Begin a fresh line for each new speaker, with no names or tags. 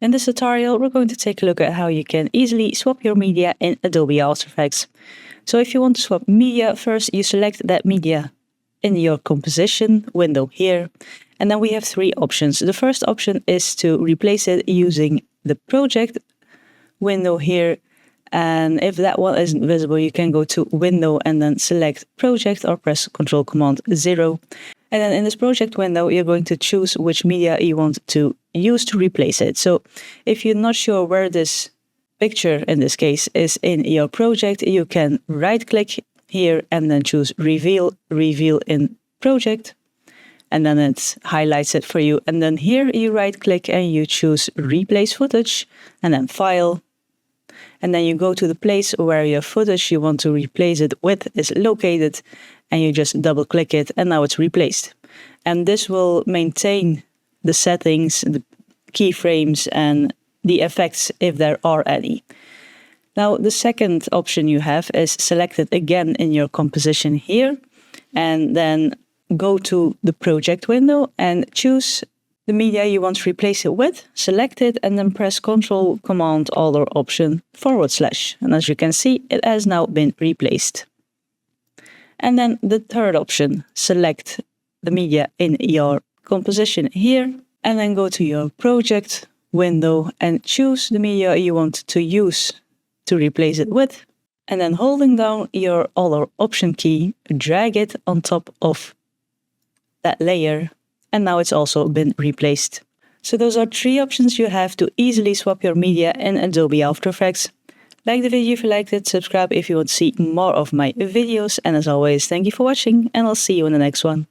In this tutorial, we're going to take a look at how you can easily swap your media in Adobe After Effects. So if you want to swap media, first you select that media in your composition window here. And then we have three options. The first option is to replace it using the project window here. And if that one isn't visible, you can go to Window and then select Project or press Ctrl-Command-0. And then in this project window, you're going to choose which media you want to use to replace it. So if you're not sure where this picture, in this case, is in your project, you can right-click here and then choose Reveal in Project. And then it highlights it for you. And then here you right-click and you choose Replace Footage and then File. And then you go to the place where your footage you want to replace it with is located, and you just double click it, and now it's replaced. And this will maintain the settings, the keyframes, and the effects if there are any. Now the second option you have is select it again in your composition here, and then go to the project window and choose the media you want to replace it with, select it, and then press Ctrl-Command-Alt or Option /. And as you can see, it has now been replaced. And then the third option, select the media in your composition here, and then go to your project window and choose the media you want to use to replace it with. And then holding down your Alt or Option key, drag it on top of that layer. And now it's also been replaced. So those are three options you have to easily swap your media in Adobe After Effects. Like the video if you liked it, subscribe if you want to see more of my videos, and as always, thank you for watching, and I'll see you in the next one.